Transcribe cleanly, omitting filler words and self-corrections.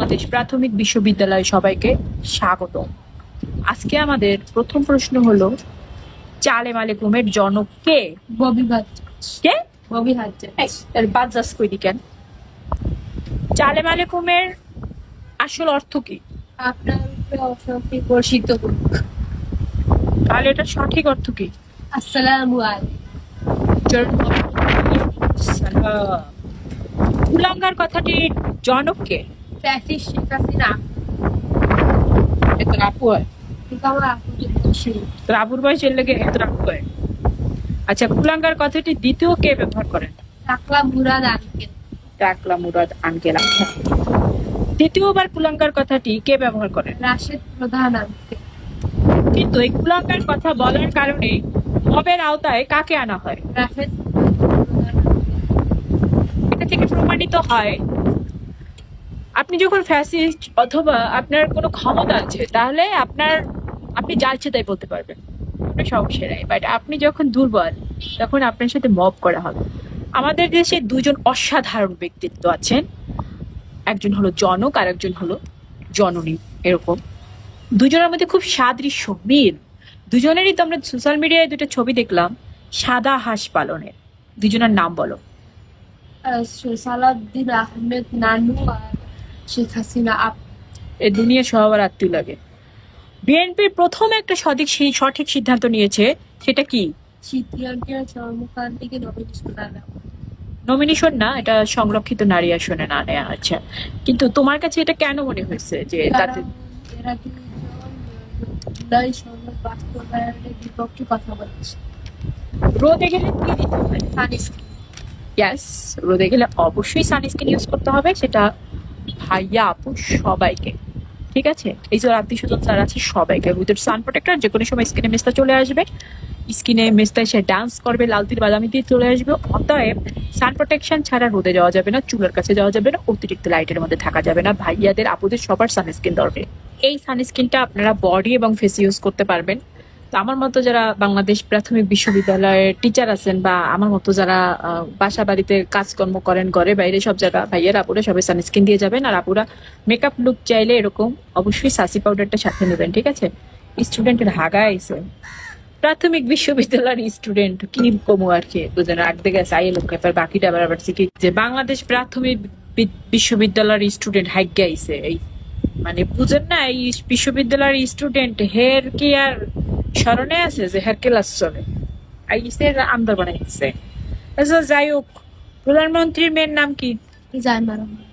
বাংলাদেশ প্রাথমিক বিশ্ববিদ্যালয়ে সবাইকে স্বাগত। আজকে আমাদের প্রথম প্রশ্ন হলো, চালেম আলেকুমের জনক কে? ববি বাজ্জাজ। কে? ববি বাজ্জাজ। এর বাজ্জাজ কই কেন? চালেম আলেকুমের আসল অর্থ কি? আপনার উপরে অশান্তি বর্ষিত হোক। তাহলে এটা সঠিক অর্থ কি? আসসালামু আলাইকুম। সালাম। কুলাঙ্গার কথাটির জনক কে? ফ্যাসিস্ট শেখ হাসিনা। এত আপু হয়? কিন্তু আমার আপু ছিল। তোর আপুর বয়সের লেগে এত আপু হয়? আচ্ছা, কুলাঙ্গার কথাটি দ্বিতীয় কে ব্যবহার করেন? টাকলা মুরাদ আঙ্কেল। টাকলা মুরাদ আঙ্কেল। দ্বিতীয়বার কুলাঙ্গার কথাটি কে ব্যবহার করেন? রাশেদ প্রধান আঙ্কেল। কিন্তু এই কুলাঙ্গার কথা বলার কারণে মবের আওতায় কাকে আনা হয়? রাশেদ প্রধান আঙ্কেল। এটা থেকে প্রমাণিত হয়, আপনি যখন ফ্যাসিস্ট অথবা আপনার কোনো ক্ষমতা আছে, তাহলে আপনি যা ইচ্ছে তাই বলতে পারবেন, কোনো সমস্যা নাই। বাট আপনি যখন দুর্বল, তখন আপনার সাথে মব করা হবে। আমাদের দেশে দুজন অসাধারণ ব্যক্তিত্ব আছেন, একজন হলো জনক আর একজন হলো জননী। এরকম দুজনের মধ্যে খুব সাদৃশ্য, মিল। দুজনেরই তো আমরা সোশ্যাল মিডিয়ায় দুটো ছবি দেখলাম সাদা হাঁস পালনের। দুজনের নাম বলো। সালাউদ্দিন আহমেদ নানু আর শেখ হাসিনা এ দুনিয়া সবার আত্মীয় লাগে। বিএনপির প্রথম একটা সঠিক সিদ্ধান্ত নিয়েছে, সেটা কি? শীতিয়াঙ্কের চর্মকান্তিকে নমিনেশন আনা। নমিনেশন না, এটা সংরক্ষিত নারী আসনে না নেওয়া। আচ্ছা, কিন্তু তোমার কাছে এটা কেন মনে হয়েছে যে তাতে? এরা দুজন জুলাই সনদ বাস্তবায়নের বিপক্ষে কথা বলছে। রোদে গেলে কি দিতে হয়? সানস্ক্রিন। ইয়াস, রোদে গেলে অবশ্যই সানস্ক্রিন ইউজ করতে হবে, সেটা ভাইয়া আপু সবাইকে। ঠিক আছে, এই যে আত্মীয় স্বজন যারা আছে সবাইকে উইথ সান প্রোটেক্টর। যে কোনো সময় স্কিনে মেস্তা চলে আসবে, স্কিনে মেস্তা এসে ডান্স করবে, লাল তীর বাদামি দিয়ে চলে আসবে। অতএব সান প্রোটেকশন ছাড়া রোদে যাওয়া যাবে না, চুলের কাছে যাওয়া যাবে না, অতিরিক্ত লাইটের মধ্যে থাকা যাবে না। ভাইয়াদের আপুদের সবার সানস্ক্রিন দরকার। এই সানস্ক্রিনটা আপনারা বডি এবং ফেসে ইউজ করতে পারবেন। তো আমার মতো যারা বাংলাদেশ প্রাথমিক বিশ্ববিদ্যালয়ের টিচার আছেন, বা আমার মতো যারা বাসা বাড়িতে কাজকর্ম করেন, ঘরে বাইরে সব জায়গা, ভাইয়ের আপুরা সবাই সানস্ক্রিন দিয়ে যাবেন। আর আপুরা মেকআপ লুক চাইলে এরকম অবশ্যই সাসি পাউডারটা সাথে নেবেন। ঠিক আছে? স্টুডেন্টের হাগা আইসে, প্রাথমিক বিশ্ববিদ্যালয়ের স্টুডেন্ট কি কমু আর কি, দুজনের আগ দেখে চাই লোক বাকিটা আবার শিখি যে বাংলাদেশ প্রাথমিক বিশ্ববিদ্যালয়ের স্টুডেন্ট হাইগা আইসে। এই মানে বুঝেন না, এই বিশ্ববিদ্যালয়ের স্টুডেন্ট হের কি আর স্মরণে আছে যে হের ক্লাস চলে? আইসে আন্দোলন বানাইছে। যাই হোক, প্রধানমন্ত্রীর মেয়ের নাম কি? জাইমা রহমান।